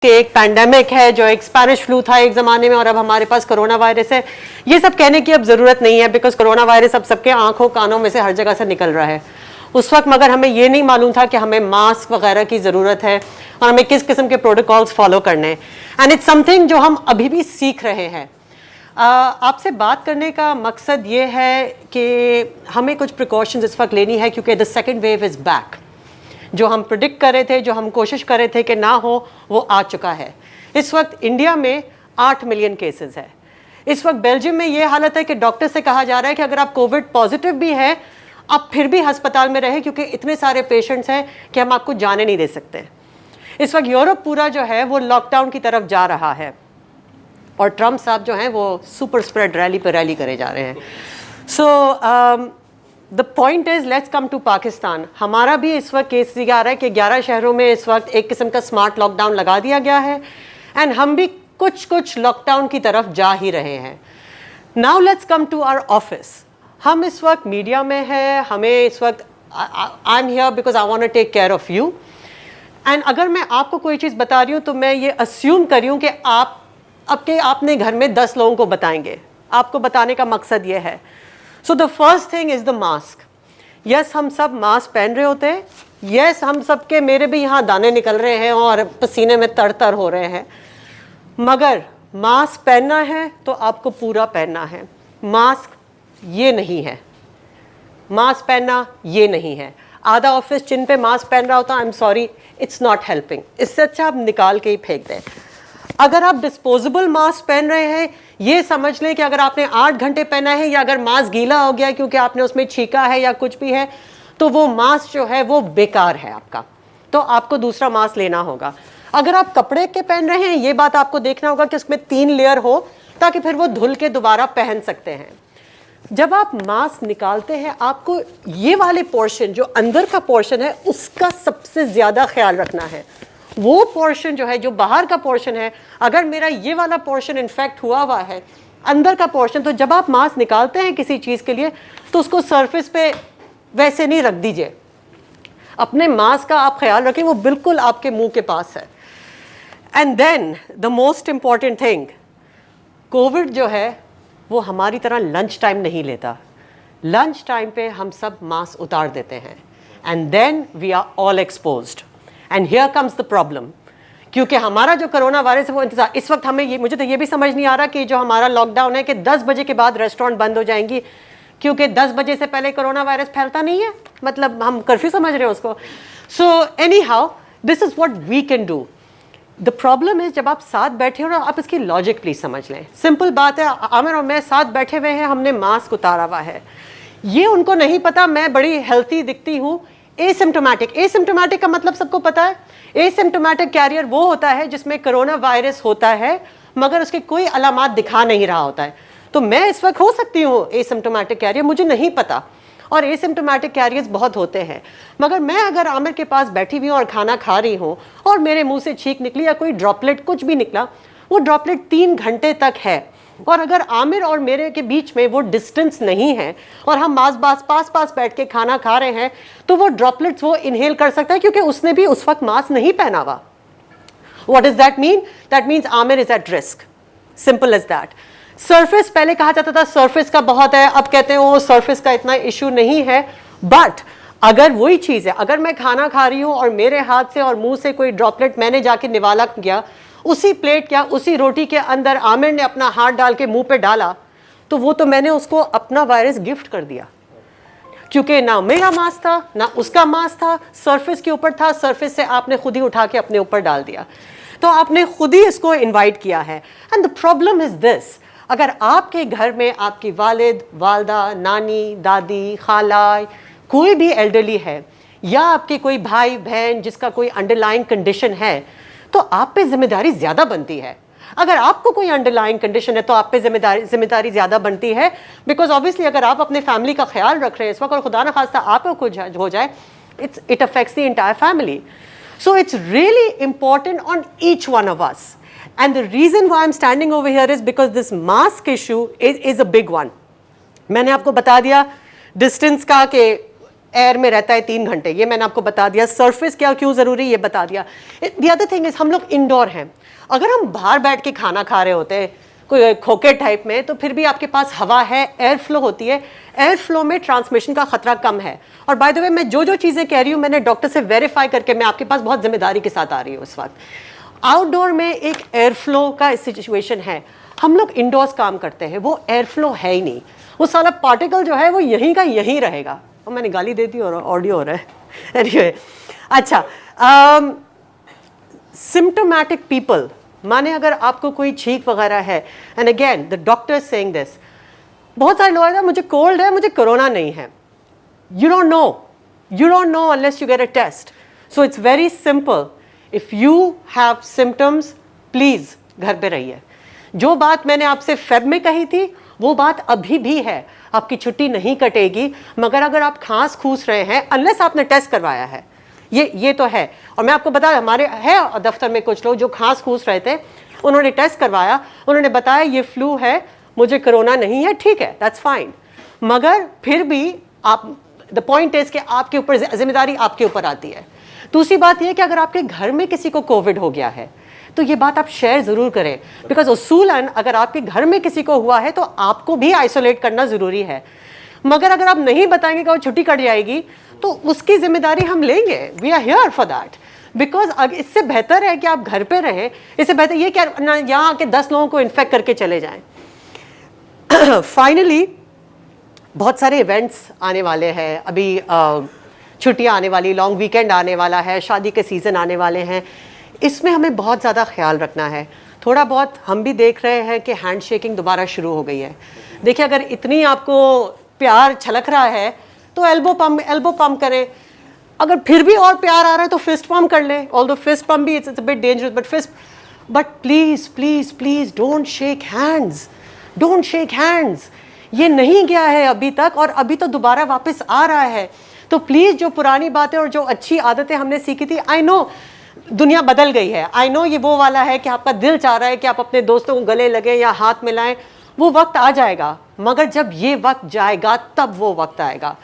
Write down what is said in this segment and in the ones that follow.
कि एक पैंडेमिक है, जो एक स्पैनिश फ्लू था एक ज़माने में और अब हमारे पास कोरोना वायरस है। ये सब कहने की अब ज़रूरत नहीं है, बिकॉज कोरोना वायरस अब सबके आंखों कानों में से हर जगह से निकल रहा है। उस वक्त मगर हमें ये नहीं मालूम था कि हमें मास्क वगैरह की ज़रूरत है और हमें किस किस्म के प्रोटोकॉल्स फॉलो करने हैं। एंड इट्स समथिंग जो हम अभी भी सीख रहे हैं। आपसे बात करने का मकसद ये है कि हमें कुछ प्रिकॉशंस इस वक्त लेनी है, क्योंकि the second wave is back. जो हम प्रिडिक्ट कर रहे थे, जो हम कोशिश कर रहे थे कि ना हो, वो आ चुका है। इस वक्त इंडिया में 8 मिलियन केसेस है। इस वक्त बेल्जियम में ये हालत है कि डॉक्टर से कहा जा रहा है कि अगर आप कोविड पॉजिटिव भी हैं, आप फिर भी अस्पताल में रहें, क्योंकि इतने सारे पेशेंट्स हैं कि हम आपको जाने नहीं दे सकते। इस वक्त यूरोप पूरा जो है वो लॉकडाउन की तरफ जा रहा है और ट्रम्प साहब जो हैं वो सुपर स्प्रेड रैली पर रैली करे जा रहे हैं। So the point is, let's come to Pakistan. हमारा भी इस वक्त केस ये आ रहा है कि 11 शहरों में इस वक्त एक किस्म का स्मार्ट लॉकडाउन लगा दिया गया है एंड हम भी कुछ लॉकडाउन की तरफ जा ही रहे हैं। Now let's come to our office. हम इस वक्त मीडिया में हैं, हमें इस वक्त I am here because I want to take care of you. And अगर मैं आपको कोई चीज़ बता रही हूँ तो मैं ये अस्यूम कर रही हूँ कि आपने घर में 10 लोगों को बताएंगे। आपको बताने का मकसद ये है। So the first thing is the mask. Yes, हम सब मास्क पहन रहे होते हैं। यस, हम सब के, मेरे भी यहाँ दाने निकल रहे हैं और पसीने में तर हो रहे हैं, मगर मास्क पहनना है तो आपको पूरा पहनना है। मास्क ये नहीं है, मास्क पहनना ये नहीं है। आधा ऑफिस चिन पे मास्क पहन रहा होता, I am sorry, it's not helping. इससे अच्छा आप निकाल के ही फेंक दें। अगर आप डिस्पोजेबल मास्क पहन रहे हैं, ये समझ लें कि अगर आपने 8 घंटे पहना है या अगर मास्क गीला हो गया क्योंकि आपने उसमें छींका है या कुछ भी है, तो वो मास्क जो है वो बेकार है आपका, तो आपको दूसरा मास्क लेना होगा। अगर आप कपड़े के पहन रहे हैं, ये बात आपको देखना होगा कि उसमें 3 लेयर हो, ताकि फिर वो धुल के दोबारा पहन सकते हैं। जब आप मास्क निकालते हैं, आपको ये वाले पोर्शन, जो अंदर का पोर्शन है, उसका सबसे ज़्यादा ख्याल रखना है। वो पोर्शन जो है, जो बाहर का पोर्शन है, अगर मेरा ये वाला पोर्शन इन्फेक्ट हुआ है, अंदर का पोर्शन, तो जब आप मास्क निकालते हैं किसी चीज़ के लिए, तो उसको सरफेस पे वैसे नहीं रख दीजिए। अपने मास्क का आप ख्याल रखें, वो बिल्कुल आपके मुंह के पास है। And then the most important thing, Covid जो है वो हमारी तरह लंच टाइम नहीं लेता। लंच टाइम पे हम सब मास्क उतार देते हैं and then we are all exposed. And here comes the problem, क्योंकि हमारा जो कोरोना वायरस है वो इंतजार, इस वक्त हमें मुझे तो ये भी समझ नहीं आ रहा कि जो हमारा लॉकडाउन है कि 10 बजे के बाद रेस्टोरेंट बंद हो जाएंगी, क्योंकि 10 बजे से पहले कोरोना वायरस फैलता नहीं है, मतलब हम कर्फ्यू समझ रहे हैं उसको। So anyhow, this is what we can do. The problem is, जब आप साथ बैठे हो ना, आप इसकी लॉजिक प्लीज समझ लें। सिंपल बात है, आमिर और मैं साथ बैठे हुए हैं, हमने मास्क उतारा हुआ है। ये उनको नहीं पता मैं बड़ी हेल्थी दिखती हूँ। एसिम्टोमेटिक का मतलब सबको पता है। एसिम्टोमेटिक कैरियर वो होता है जिसमें कोरोना वायरस होता है मगर उसके कोई अलामात दिखा नहीं रहा होता है। तो मैं इस वक्त हो सकती हूँ एसिम्टोमेटिक कैरियर, मुझे नहीं पता। और एसिम्टोमेटिक कैरियर्स बहुत होते हैं, मगर मैं अगर आमिर के पास बैठी हुई हूँ और खाना खा रही हूँ और मेरे मुंह से छींक निकली या कोई ड्रॉपलेट कुछ भी निकला, वो ड्रॉपलेट 3 घंटे तक है। और अगर आमिर और मेरे के बीच में वो डिस्टेंस नहीं है और हम पास बैठ के खाना खा रहे हैं, तो वो ड्रॉपलेट्स वो इनहेल कर सकता है, क्योंकि उसने भी उस वक्त मास्क नहीं पहना हुआ। What does that mean? That means Aamir is at risk. Simple as that. Surface, पहले कहा जाता था सरफेस का बहुत है, अब कहते हैं वो सरफेस का इतना इशू नहीं है। बट अगर वही चीज़ है, अगर मैं खाना खा रही हूँ और मेरे हाथ से और मुंह से कोई ड्रॉपलेट मैंने जाके निवाला किया, उसी प्लेट या उसी रोटी के अंदर आमिर ने अपना हाथ डाल के मुंह पे डाला, तो वो तो मैंने उसको अपना वायरस गिफ्ट कर दिया, क्योंकि ना मेरा मास्क था ना उसका मास्क था, सरफेस के ऊपर था, सरफेस से आपने खुद ही उठा के अपने ऊपर डाल दिया, तो आपने खुद ही इसको इन्वाइट किया है। And the problem is this, अगर आपके घर में आपकी वालिद, वालदा, नानी, दादी, खाला, कोई भी एल्डरली है, या आपके कोई भाई बहन जिसका कोई अंडरलाइंग कंडीशन है, तो आप पे जिम्मेदारी ज़्यादा बनती है। अगर आपको कोई अंडरलाइंग कंडीशन है तो आप पे जिम्मेदारी ज़्यादा बनती है, बिकॉज ऑब्वियसली अगर आप अपने फैमिली का ख्याल रख रहे हैं इस वक्त और खुदा न खास्ता आपको कुछ हो जाए, it affects the entire family. So it's really important on each one of us. And the reason why I'm standing over here is because this mask issue is a big one. मैंने आपको बता दिया distance का कि air में रहता है 3 घंटे, ये मैंने आपको बता दिया। सरफेस क्या क्यों ज़रूरी ये बता दिया। द अदर थिंग इज हम लोग इंडोर हैं, अगर हम बाहर बैठ के खाना खा रहे होते हैं कोई खोखे टाइप में, तो फिर भी आपके पास हवा है, एयर फ्लो होती है, एयर फ्लो में ट्रांसमिशन का खतरा कम है। और बाय द वे मैं जो चीज़ें कह रही हूँ मैंने डॉक्टर से वेरीफाई करके मैं आपके पास बहुत जिम्मेदारी के साथ आ रही हूँ इस वक्त। आउटडोर में एक एयर फ्लो का सिचुएशन है, हम लोग इंडोर्स काम करते हैं, वो एयर फ्लो है ही नहीं, वो सारा पार्टिकल जो है वो यहीं का यहीं रहेगा। और मैंने गाली दे दी और ऑडियो हो रहा है anyway, अच्छा सिम्टोमैटिक पीपल, माने अगर आपको कोई छींक वगैरह है, and again the doctor saying this, बहुत सारे लोग हैं मुझे कोल्ड है, मुझे कोरोना नहीं है। You don't know unless you get a test. So it's very simple, if you have symptoms please घर पे रहिए। जो बात मैंने आपसे फेब में कही थी वो बात अभी भी है, आपकी छुट्टी नहीं कटेगी, मगर अगर आप खांस खूस रहे हैं अनलेस आपने टेस्ट करवाया है, ये तो है। और मैं आपको बता, हमारे है दफ्तर में कुछ लोग जो खांस खूस रहे थे, उन्होंने टेस्ट करवाया, उन्होंने बताया ये फ्लू है, मुझे कोरोना नहीं है, ठीक है, दैट्स फाइन। मगर फिर भी आप, द पॉइंट इज कि आपके ऊपर जिम्मेदारी आपके ऊपर आती है। दूसरी बात यह कि अगर आपके घर में किसी को कोविड हो गया है तो ये बात आप शेयर जरूर करें, बिकॉज उसूलन अगर आपके घर में किसी को हुआ है तो आपको भी आइसोलेट करना जरूरी है। मगर अगर आप नहीं बताएंगे कि वो छुट्टी कट जाएगी तो उसकी जिम्मेदारी हम लेंगे, we are here for that. Because इससे बेहतर है कि आप घर पे रहें, इससे बेहतर ये क्या यहाँ आके 10 लोगों को इन्फेक्ट करके चले जाएं। फाइनली बहुत सारे इवेंट्स आने वाले हैं, अभी छुट्टियां आने वाली, लॉन्ग वीकेंड आने वाला है, शादी के सीज़न आने वाले हैं, इसमें हमें बहुत ज़्यादा ख्याल रखना है। थोड़ा बहुत हम भी देख रहे हैं कि हैंड शेकिंग दोबारा शुरू हो गई है। देखिए अगर इतनी आपको प्यार छलक रहा है तो एल्बो पम्प करें, अगर फिर भी और प्यार आ रहा है तो फिस्ट पम्प कर लें। ऑल्दो फिस्ट पम्प भी it's a bit dangerous, but please please please don't shake hands. ये नहीं गया है अभी तक और अभी तो दोबारा वापस आ रहा है। तो प्लीज़ जो पुरानी बातें और जो अच्छी आदतें हमने सीखी थी, आई नो दुनिया बदल गई है, आई नो ये वो वाला है कि आपका दिल चाह रहा है कि आप अपने दोस्तों को गले लगे या हाथ मिलाएं, वो वक्त आ जाएगा, मगर जब ये वक्त जाएगा तब वो वक्त आएगा।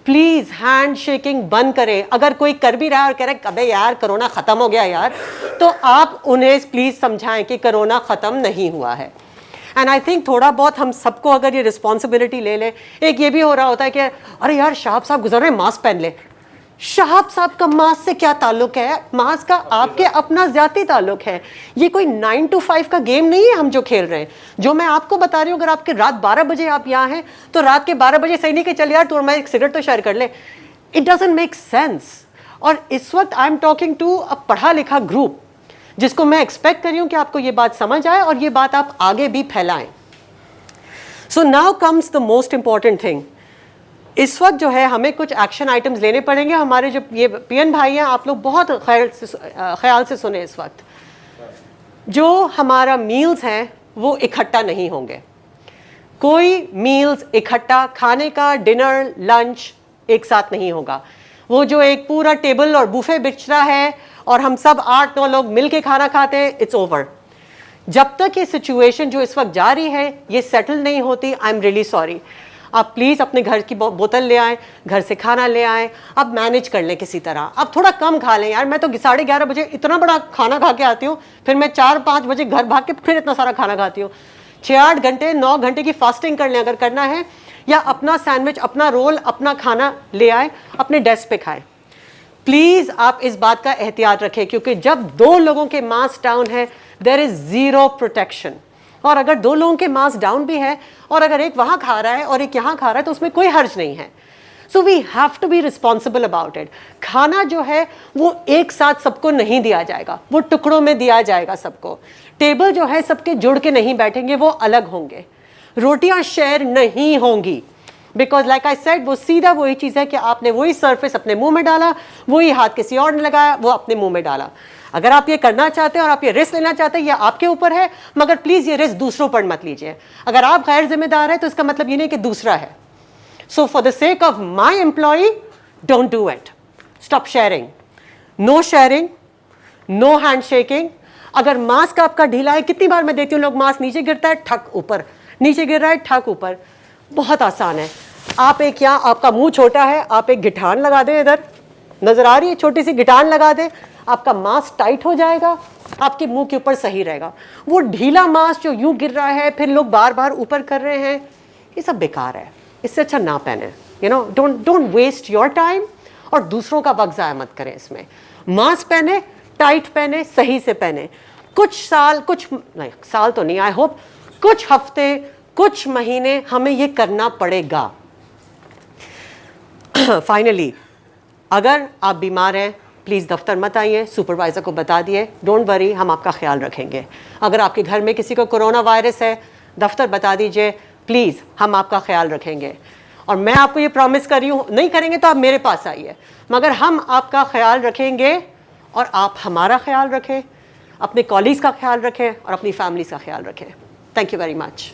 प्लीज़ हैंड शेकिंग बंद करें। अगर कोई कर भी रहा है और कह रहे अबे यार कोरोना ख़त्म हो गया यार, तो आप उन्हें प्लीज़ समझाएं कि कोरोना ख़त्म नहीं हुआ है। एंड आई थिंक थोड़ा बहुत हम सबको अगर ये रिस्पॉन्सिबिलिटी ले लें, एक ये भी हो रहा होता है कि अरे यार शाहब साहब गुजर रहे हैं, मास्क पहन ले। शाहब साहब का मास्क से क्या ताल्लुक है? मास्क का आपके अपना ज्यादा ताल्लुक है। ये कोई 9 to 5 का गेम नहीं है हम जो खेल रहे हैं। जो मैं आपको बता रही हूँ, अगर आपके रात 12 बजे आप यहाँ हैं तो रात के 12 बजे सही नहीं कि चल यार तो मैं एक सिगरेट तो शेयर कर ले, इट डजंट मेक सेंस। और इस वक्त I am talking to a पढ़ा लिखा ग्रुप जिसको मैं एक्सपेक्ट कर रही हूँ कि आपको ये बात समझ आए और ये बात आप आगे भी फैलाएं। So now comes the most important thing. इस वक्त जो है हमें कुछ एक्शन आइटम्स लेने पड़ेंगे। हमारे जो ये पीएन भाई हैं, आप लोग बहुत ख्याल से सुने। इस वक्त जो हमारा मील्स हैं वो इकट्ठा नहीं होंगे। कोई मील्स इकट्ठा खाने का, डिनर लंच एक साथ नहीं होगा। वो जो एक पूरा टेबल और बुफे बिछ रहा है और हम सब 8-9 लोग मिल के खाना खाते हैं, इट्स ओवर। जब तक ये सिचुएशन जो इस वक्त जारी है ये सेटल नहीं होती, आई एम रियली सॉरी। आप प्लीज़ अपने घर की बोतल ले आएँ, घर से खाना ले आएँ, अब मैनेज कर लें किसी तरह। अब थोड़ा कम खा लें यार। मैं तो 11:30 बजे इतना बड़ा खाना खा के आती हूँ, फिर मैं 4-5 बजे घर भाग के फिर इतना सारा खाना खाती हूँ। 6-8 घंटे 9 घंटे की फास्टिंग कर लें अगर करना है, या अपना सैंडविच, अपना रोल, अपना खाना ले आए, अपने डेस्क पे खाएं। प्लीज़ आप इस बात का एहतियात रखें, क्योंकि जब 2 लोगों के मास डाउन है देयर इज़ ज़ीरो प्रोटेक्शन। और अगर 2 लोगों के मास डाउन भी है और अगर एक वहाँ खा रहा है और एक यहाँ खा रहा है तो उसमें कोई हर्ज नहीं है। So we have to be responsible about it. खाना जो है वो एक साथ सबको नहीं दिया जाएगा, वो टुकड़ों में दिया जाएगा सबको। टेबल जो है सबके जुड़ के नहीं बैठेंगे, वो अलग होंगे। रोटियां शेयर नहीं होंगी, बिकॉज लाइक आई सेड वो सीधा वही चीज़ है कि आपने वही सरफेस अपने मुंह में डाला, वही हाथ किसी और ने लगाया, वो अपने मुंह में डाला। अगर आप ये करना चाहते हैं और आप ये रिस्क लेना चाहते हैं, ये आपके ऊपर है, मगर प्लीज़ ये रिस्क दूसरों पर मत लीजिए। अगर आप गैर जिम्मेदार हैं तो इसका मतलब ये नहीं कि दूसरा है। So for the sake of my employ, don't do it. Stop sharing, no hand shaking. अगर मास्क आपका ढीला है, कितनी बार मैं देती हूँ लोग मास्क नीचे गिरता है ठक ऊपर, नीचे गिर रहा है ठक ऊपर। बहुत आसान है। आप एक यहाँ, आपका मुंह छोटा है, आप एक गिठान लगा दें, इधर नजर आ रही है, छोटी सी गिटान लगा दें, आपका मास्क टाइट हो जाएगा, आपके मुंह के ऊपर सही रहेगा। वो ढीला मास्क जो यूं गिर रहा है, फिर लोग बार बार ऊपर कर रहे हैं, ये सब बेकार है, इससे अच्छा ना पहने। You know, don't waste your time और दूसरों का वक्त ज़ाया मत करें इसमें। मास्क पहने, टाइट पहने, सही से पहने। कुछ साल, कुछ नहीं, साल तो नहीं, आई होप कुछ हफ्ते, कुछ महीने हमें ये करना पड़ेगा। फाइनली, अगर आप बीमार हैं प्लीज़ दफ्तर मत आइए, सुपरवाइज़र को बता दिए, डोंट वरी, हम आपका ख्याल रखेंगे। अगर आपके घर में किसी को कोरोना वायरस है, दफ्तर बता दीजिए, प्लीज़ हम आपका ख्याल रखेंगे। और मैं आपको ये प्रॉमिस कर रही हूँ, नहीं करेंगे तो आप मेरे पास आइए, मगर हम आपका ख्याल रखेंगे और आप हमारा ख्याल रखें, अपने कॉलीग्स का ख्याल रखें और अपनी फैमिलीज़ का ख्याल रखें। Thank you very much.